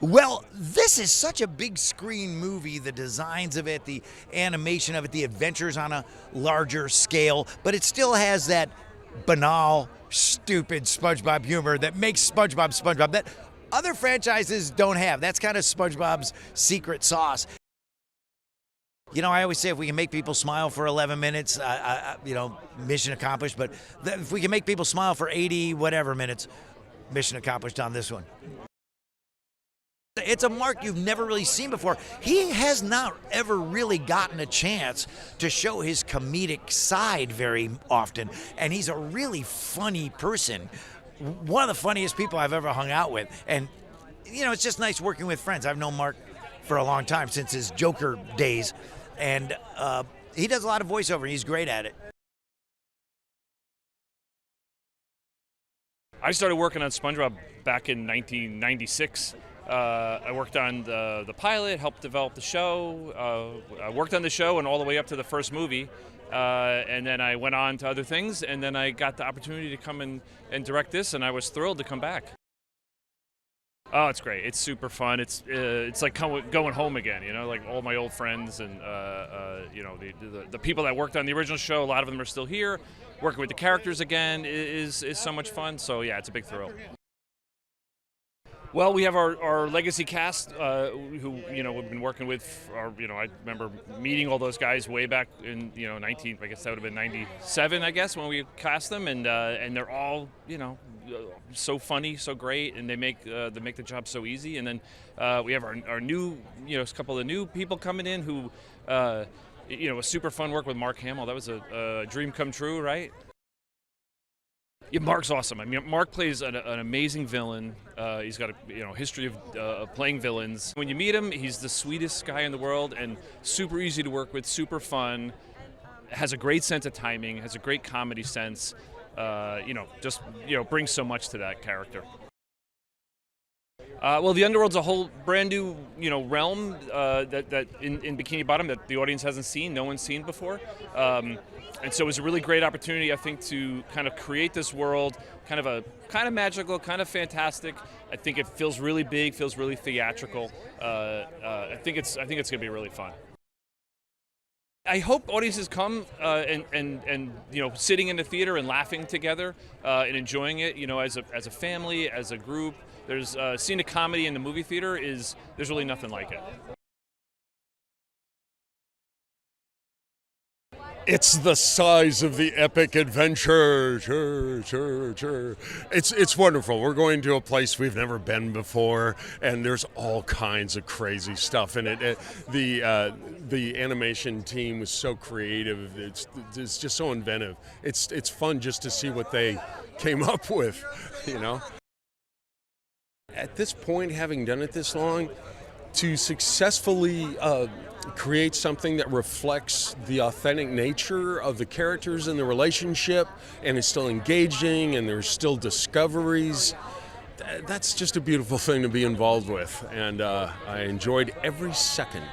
Well, this is such a big screen movie, the designs of it, the animation of it, the adventures on a larger scale, but it still has that banal, stupid SpongeBob humor that makes SpongeBob SpongeBob that other franchises don't have. That's kind of SpongeBob's secret sauce. You know, I always say if we can make people smile for 11 minutes, mission accomplished. But if we can make people smile for 80 whatever minutes, mission accomplished on this one. It's a Mark you've never really seen before. He has not ever really gotten a chance to show his comedic side very often, and he's a really funny person. One of the funniest people I've ever hung out with. And, you know, it's just nice working with friends. I've known Mark for a long time, since his Joker days, and he does a lot of voiceover, and he's great at it. I started working on SpongeBob back in 1996. I worked on the pilot, helped develop the show. I worked on the show and all the way up to the first movie. And then I went on to other things, and then I got the opportunity to come and direct this, and I was thrilled to come back. Oh, it's great. It's super fun. It's like going home again, you know, like all my old friends and, the people that worked on the original show, a lot of them are still here. Working with the characters again is so much fun. So, yeah, it's a big thrill. Well, we have our legacy cast who, you know, we've been working with. I remember meeting all those guys way back in, I guess that would have been 97, I guess, when we cast them. And they're all, so funny, so great, and they make the job so easy. And then we have our new, a couple of new people coming in who, was super fun work with Mark Hamill. That was a dream come true, right? Yeah, Mark's awesome. I mean, Mark plays an amazing villain. He's got a history of playing villains. When you meet him, he's the sweetest guy in the world and super easy to work with, super fun. Has a great sense of timing. Has a great comedy sense. Brings so much to that character. Well, the Underworld's a whole brand new, realm that in Bikini Bottom that the audience hasn't seen, no one's seen before. And so it was a really great opportunity, I think, to kind of create this world, kind of magical, kind of fantastic. I think it feels really big, feels really theatrical. I think it's going to be really fun. I hope audiences come and sitting in the theater and laughing together and enjoying it, as a family, as a group. There's seeing a comedy in the movie theater there's really nothing like it. It's the size of the epic adventure. It's wonderful. We're going to a place we've never been before, and there's all kinds of crazy stuff in it. The animation team was so creative. It's just so inventive. It's fun just to see what they came up with, At this point, having done it this long, to successfully create something that reflects the authentic nature of the characters and the relationship, and is still engaging, and there's still discoveries, that's just a beautiful thing to be involved with, and I enjoyed every second.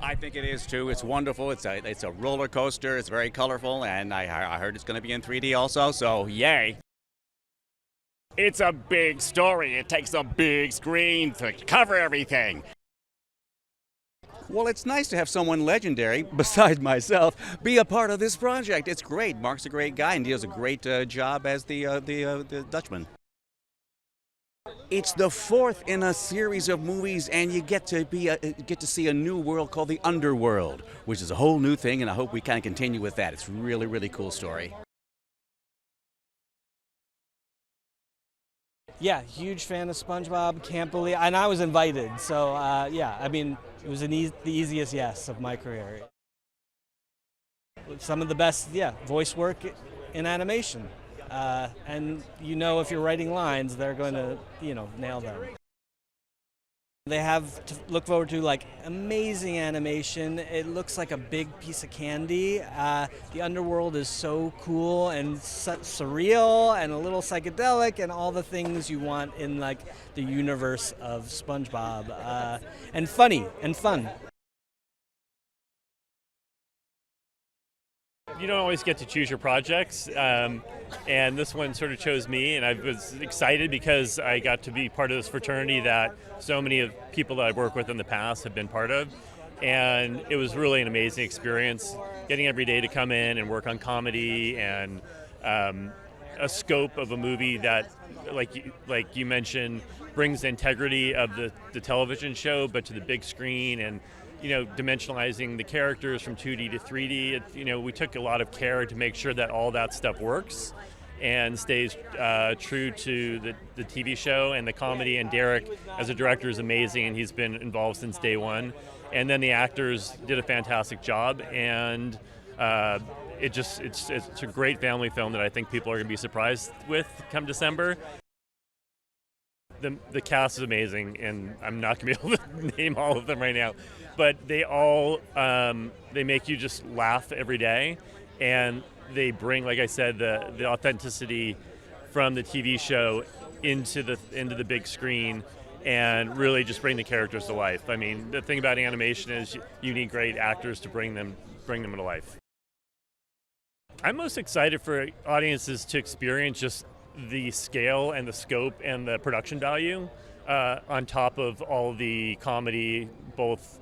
I think it is too. It's wonderful. It's a roller coaster. It's very colorful, and I heard it's going to be in 3D also, so yay. It's a big story. It takes a big screen to cover everything. Well, it's nice to have someone legendary, besides myself, be a part of this project. It's great. Mark's a great guy, and he does a great job as the Dutchman. It's the fourth in a series of movies, and you get to see a new world called the Underworld, which is a whole new thing, and I hope we kind of continue with that. It's a really, really cool story. Yeah, huge fan of SpongeBob. Can't believe, and I was invited. So it was the easiest yes of my career. Some of the best, voice work in animation, and if you're writing lines, they're going to nail them. They have to look forward to amazing animation. It looks like a big piece of candy. The Underworld is so cool and surreal and a little psychedelic and all the things you want in the universe of SpongeBob, and funny and fun. you don't always get to choose your projects, and this one sort of chose me, and I was excited because I got to be part of this fraternity that so many of people that I've worked with in the past have been part of, and it was really an amazing experience, getting every day to come in and work on comedy and a scope of a movie that, like you mentioned, brings the integrity of the television show, but to the big screen, and dimensionalizing the characters from 2D to 3D. We took a lot of care to make sure that all that stuff works and stays true to the TV show and the comedy. And Derek, as a director, is amazing, and he's been involved since day one. And then the actors did a fantastic job, and it's a great family film that I think people are going to be surprised with come December. The cast is amazing, and I'm not going to be able to name all of them right now, but they all they make you just laugh every day, and they bring, like I said, the authenticity from the TV show into the big screen, and really just bring the characters to life. I mean, the thing about animation is you need great actors to bring them to life. I'm most excited for audiences to experience just the scale and the scope and the production value on top of all the comedy, both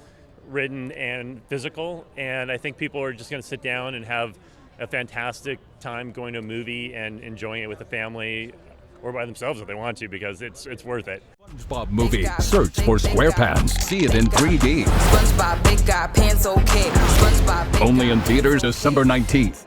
written and physical. And I think people are just going to sit down and have a fantastic time going to a movie and enjoying it with a family or by themselves if they want to, because it's worth it. SpongeBob Movie. Search for SquarePants. See it in 3D. SpongeBob, big guy, pants okay. SpongeBob, Only in theaters December 19th.